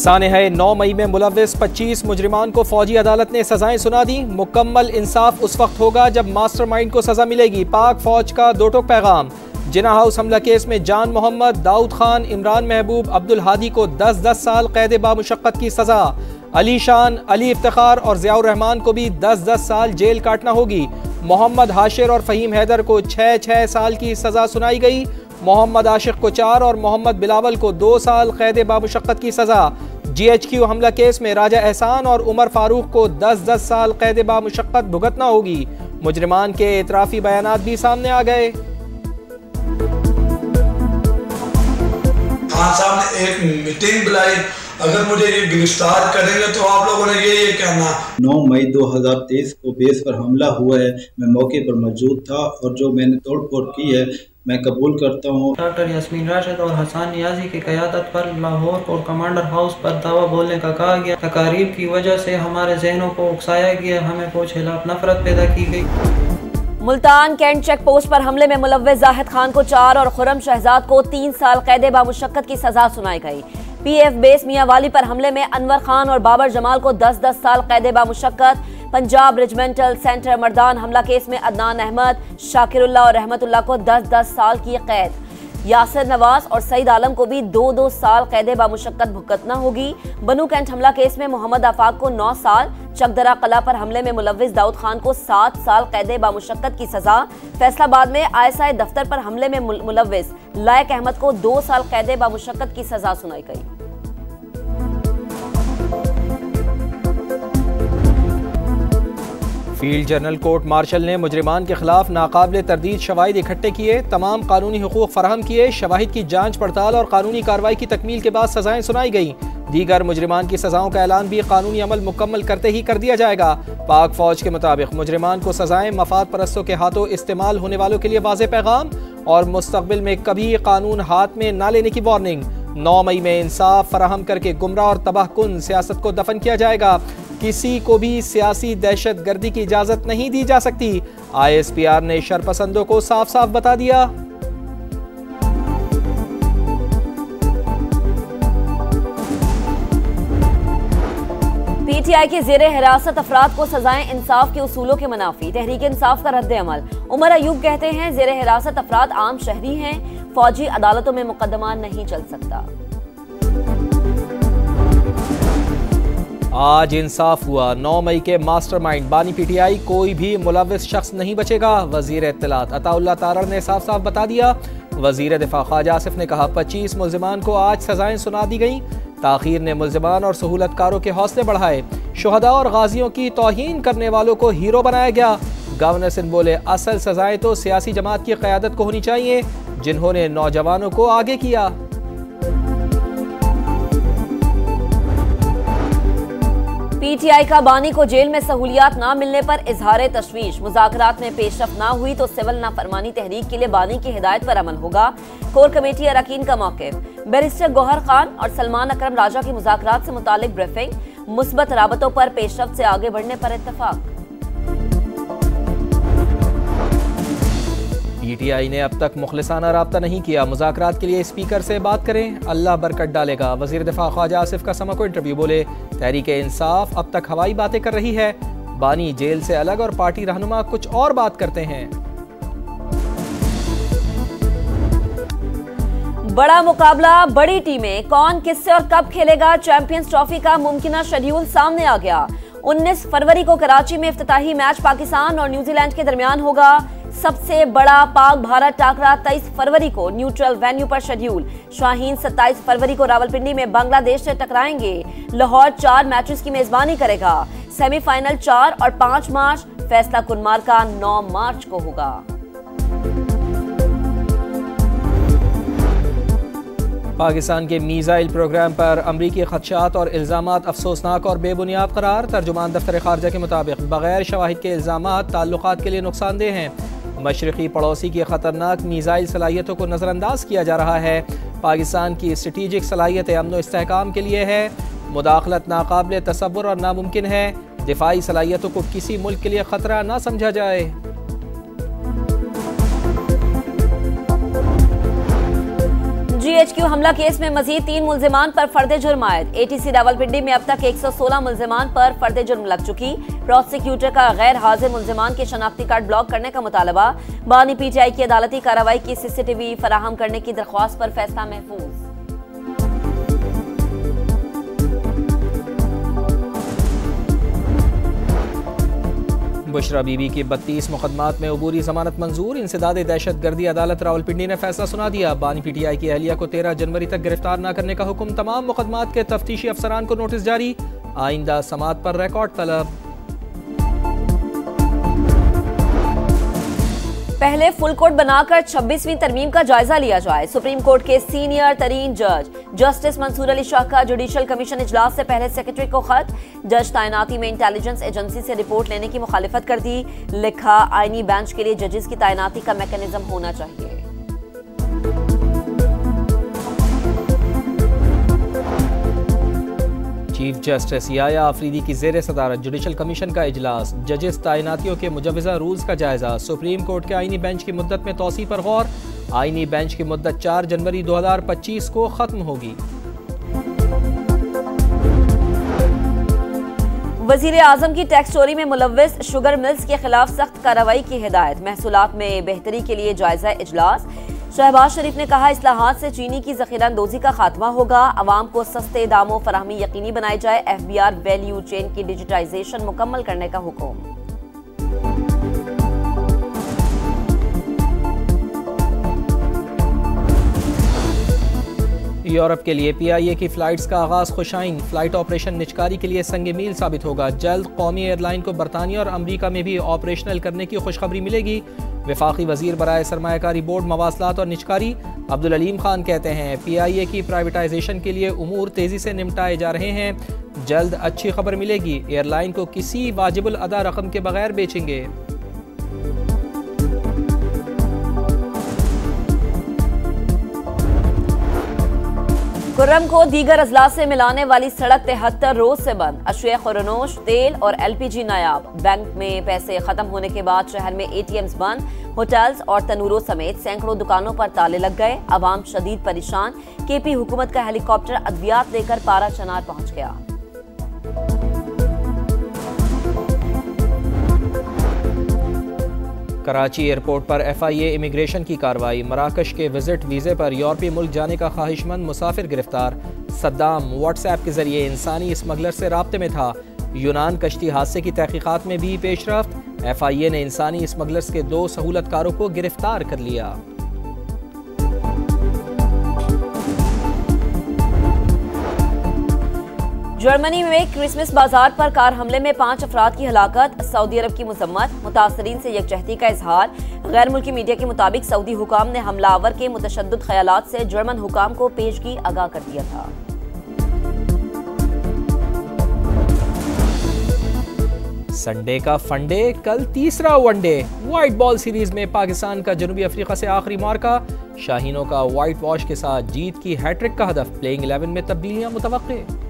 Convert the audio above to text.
सानहे 9 मई में मुलव्विस 25 मुजरिमान को फौजी अदालत ने सजाएं सुना दी। मुकम्मल इंसाफ उस वक्त होगा जब मास्टरमाइंड को सजा मिलेगी। पाक फौज का दो टोक पैगाम। जिना हाउस हमला केस में जान मोहम्मद, दाऊद खान, इमरान महबूब, अब्दुल हादी को 10-10 साल कैद बामुशक्कत की सजा। अली शान, अली इफ्तिखार और ज़ियाउर रहमान को भी 10-10 साल जेल काटना होगी। मोहम्मद हाशिर और फ़हीम हैदर को 6-6 साल की सजा सुनाई गई। मोहम्मद आशिक को 4 और मोहम्मद बिलावल को 2 साल कैद बामुशक्कत की सजा। GHQ हमला केस में राजा एहसान और उमर फारूक को 10-10 साल कैद बामुशक्कत भुगतना होगी। मुजरिमान के एतराफ़ी बयानात भी सामने आ गए। खान साहब ने एक मीटिंग बुलाई, अगर मुझे ये गिरफ्तार करेंगे तो आप लोगों ने ये कहना। 9 मई 2023 को बेस पर हमला हुआ है, मैं मौके पर मौजूद था और जो मैंने तोड़फोड़ की है मैं कबूल करता हूँ। डॉक्टर यास्मीन राशिद और हसन नियाजी की क़यादत पर लाहौर और कमांडर हाउस पर दावा बोलने का कहा गया। तकारीब की वजह से हमारे जहनों को उकसाया गया, हमें फौज के खिलाफ नफरत पैदा की गई। मुल्तान कैंट चेक पोस्ट पर हमले में मुलव्विस जाहिद खान को 4 और खुर्रम शहजाद को 3 साल कैद बामुशक्कत की सजा सुनाई गई। PF बेस मियां वाली पर हमले में अनवर खान और बाबर जमाल को 10-10 साल कैद बामुशक्कत। पंजाब रेजिमेंटल सेंटर मर्दान हमला केस में अदनान अहमद, शाकिरुल्लाह और रहमतुल्लाह को 10-10 साल की कैद। यासिर नवाज और सईद आलम को भी 2-2 साल कैद बामुशक्कत भुगतना होगी। बनू कैंट हमला केस में मोहम्मद आफाक को 9 साल, चकदरा कला पर हमले में मुलव्विस दाऊद खान को 7 साल कैद बामुशक्कत की सजा। फैसलाबाद में ISI दफ्तर पर हमले में मुलव्विस लायक अहमद को 2 साल कैद बामुशक्कत की सजा सुनाई गई। फील्ड जनरल कोर्ट मार्शल ने मुजरिमान के खिलाफ नाकाबिले तरदीद शवाहिद इकट्ठे किए, तमाम कानूनी हुकूक फराहम किए। शवाहिद की जांच पड़ताल और कानूनी कार्रवाई की तकमील के बाद सजाएं सुनाई गई। दीगर मुजरिमान की सजाओं का ऐलान भी कानूनी अमल मुकम्मल करते ही कर दिया जाएगा। पाक फौज के मुताबिक मुजरिमान को सजाएं मफाद परस्तों के हाथों इस्तेमाल होने वालों के लिए वाज़ेह पैगाम और मुस्तकबिल में कभी कानून हाथ में ना लेने की वार्निंग। 9 मई में इंसाफ फराहम करके गुमराह और तबाहकुन सियासत को दफन किया जाएगा। किसी को भी सियासी दहशत गर्दी की इजाजत नहीं दी जा सकती। ISPR ने शरपसंदों को साफ साफ बता दिया। PTI के ज़ेरे हिरासत अफराद को सजाएं इंसाफ के उसूलों के मुनाफी। तहरीक इंसाफ का रद्द अमल। उमर अयूब कहते हैं ज़ेरे हिरासत अफराद आम शहरी हैं, फौजी अदालतों में मुकदमा नहीं चल सकता। आज इंसाफ हुआ। 9 मई के मास्टरमाइंड बानी PTI कोई भी मुलव्विस शख्स नहीं बचेगा। वजीर इत्तलात अताउल्लाह तारड़ ने साफ साफ बता दिया। वजीर दिफा ख्वाजा आसिफ ने कहा 25 मुल्जिमान को आज सजाएं सुना दी गई। ताखीर ने मुल्जिमान और सहूलतकारों के हौसले बढ़ाए। शुहदा और गाजियों की तौहीन करने वालों को हीरो बनाया गया। गवर्नर सिंध बोले असल सजाएं तो सियासी जमात की क़यादत को होनी चाहिए जिन्होंने नौजवानों को आगे किया। PTI का बानी को जेल में सहूलियात ना मिलने पर इजहार तशवीश। मुज़ाकरात में पेशरफ ना हुई तो सिविल नाफरमानी तहरीक के लिए बानी की हिदायत पर अमल होगा। कोर कमेटी अरकान का मौक़िफ़। बैरिस्टर गौहर खान और सलमान अकरम राजा की मुज़ाकरात से मुतालिक ब्रीफिंग। मुस्बत राबतों पर पेशरफ से आगे बढ़ने पर इत्तफाक। PTI ने अब तक मुखलिसाना राब्ता नहीं किया। मुज़ाकरात के लिए स्पीकर से बात करें, अल्लाह बरकत डालेगा। वज़ीर दिफा ख्वाजा आसिफ का समा को इंटरव्यू। बोले तहरीक इंसाफ अब तक हवाई बातें कर रही है, बानी जेल से अलग और पार्टी रहनुमा कुछ और बात करते हैं। बड़ा मुकाबला, बड़ी टीमें, कौन किससे और कब खेलेगा, चैंपियंस ट्रॉफी का मुमकिना शेड्यूल सामने आ गया। 19 फरवरी को कराची में इफ्तिताही मैच पाकिस्तान और न्यूजीलैंड के दरमियान होगा। सबसे बड़ा पाक भारत टाकरा 23 फरवरी को न्यूट्रल वेन्यू पर शेड्यूल। शाहीन 27 फरवरी को रावलपिंडी में बांग्लादेश से टकराएंगे। लाहौर 4 मैचेस की मेजबानी करेगा। सेमीफाइनल 4 और 5 मार्च, फैसला कुनमार का 9 मार्च को होगा। पाकिस्तान के मीज़ाइल प्रोग्राम पर अमरीकी खदशात और इल्ज़ामात अफसोसनाक और बेबुनियाद करार। तर्जुमान दफ्तर खारजा के मुताबिक बगैर शवाहिद के इल्ज़ामात ताल्लुकात के लिए नुकसानदेह हैं। मशरक़ी पड़ोसी की ख़तरनाक मीज़ाइल सलाहियतों को नज़रअंदाज किया जा रहा है। पाकिस्तान की स्ट्रेटेजिक सलाहियत अमन व इस्तेहकाम के लिए है। मुदाखलत नाकाबिले तसव्वुर और नामुमकिन है। दिफाई सलाहियतों को किसी मुल्क के लिए ख़तरा ना समझा जाए। GCHQ हमला केस में मजीद 3 मुल्जिमान पर फर्द जुर्म आयद। ATC रावलपिंडी में अब तक 116 मुल्जिमान पर फर्द जुर्म लग चुकी। प्रोसिक्यूटर का गैर हाजिर मुल्जिमान के शनाख्ती कार्ड ब्लॉक करने का मुतालबा। बानी PTI की अदालती कार्रवाई की CCTV फराहम करने की दरख्वास्त पर फैसला महफूज। बुशरा बीबी की 32 मुकदमात में अबूरी जमानत मंजूर। इंसदाद दहशत गर्दी अदालत रावलपिंडी ने फैसला सुना दिया। बानी PTI की अहलिया को 13 जनवरी तक गिरफ्तार न करने का हुक्म। तमाम मुकदमात के तफ्तीशी अफसरान को नोटिस जारी। आइंदा समात पर रिकॉर्ड तलब। पहले फुल कोर्ट बनाकर 26वीं तरमीम का जायजा लिया जाए। सुप्रीम कोर्ट के सीनियर तरीन जज जस्टिस मंसूर अली शाह का जुडिशल कमीशन इजलास से पहले सेक्रेटरी को खत। जज तैनाती में इंटेलिजेंस एजेंसी से रिपोर्ट लेने की मुखालिफत कर दी। लिखा, आईनी बेंच के लिए जजेस की तैनाती का मैकेनिज्म होना चाहिए। चीफ जस्टिस याया आफरीदी की ज़ेर सदारत जुडिशल कमीशन का इजलास। जजेस तैनातियों के मुजवज़ा रूल्स का जायजा। सुप्रीम कोर्ट के आईनी बेंच की मुद्दत में तौसी पर गौर। आईनी बेंच की मुद्दत 4 जनवरी 2025 को ख़त्म होगी। वज़ीर आज़म की टैक्स चोरी में मुलव्विस शुगर मिल्स के खिलाफ सख्त कार्रवाई की हिदायत। महसूलात में बेहतरी के लिए जायजा इजलास। शहबाज शरीफ ने कहा, इस्लाहात से चीनी की ज़ख़ीराअंदोज़ी का खात्मा होगा। अवाम को सस्ते दामों फराहमी यकीनी बनाई जाए। FBR वैल्यू चेन की डिजिटाइजेशन मुकम्मल करने का हुक्म। यूरोप के लिए PIA की फ्लाइट्स का आगाज खुशाइन। फ्लाइट ऑपरेशन निचकारी के लिए संग मील साबित होगा। जल्द कौमी एयरलाइन को बरतानिया और अमरीका में भी ऑपरेशनल करने की खुशखबरी मिलेगी। वफाकी वजीर बराए सरमायाकारी बोर्ड मवासलात और निचकारी अब्दुल अलीम खान कहते हैं, PIA की प्राइवेटाइजेशन के लिए उमूर तेजी से निपटाए जा रहे हैं। जल्द अच्छी खबर मिलेगी। एयरलाइन को किसी वाजिबुल अदा रकम के बगैर बेचेंगे। खुर्रम को दीगर अजला से मिलाने वाली सड़क 73 रोज से बंद। अशिया खुरनोश, तेल और LPG नायाब। बैंक में पैसे खत्म होने के बाद शहर में ATMs बंद। होटल्स और तनूरों समेत सैकड़ों दुकानों पर ताले लग गए। अवाम शदीद परेशान। KP हुकूमत का हेलीकॉप्टर अद्वियात लेकर पारा चनार पहुंच गया। कराची एयरपोर्ट पर FIA इमिग्रेशन की कार्रवाई। मराकश के विजिट वीज़े पर यूरोपीय मुल्क जाने का ख्वाहिशमंद मुसाफिर गिरफ्तार। सद्दाम व्हाट्सएप के जरिए इंसानी स्मगलर से राब्ते में था। यूनान कश्ती हादसे की तहकीकात में भी पेशरफ्त। FIA ने इंसानी स्मगलर्स के 2 सहूलतकारों को गिरफ्तार कर लिया। जर्मनी में क्रिसमस बाजार पर कार हमले में 5 अफराद की हलाकत। सऊदी अरब की मजम्मत। मुतासरीन से यकजहती का इजहार। गैर मुल्की मीडिया के मुताबिक सऊदी हुकाम ने हमलावर के मुतशद्दिद ख्यालात से जर्मन हुकाम को पेशगी आगाह कर दिया था। संडे का फंडे, कल तीसरा वनडे। व्हाइट बॉल सीरीज में पाकिस्तान का जनूबी अफ्रीका से आखिरी मार्का। शाहीनों का व्हाइट वॉश के साथ जीत की हैट्रिक का हदफ। प्लेइंग 11 में तब्दीलियां मुतवक्के।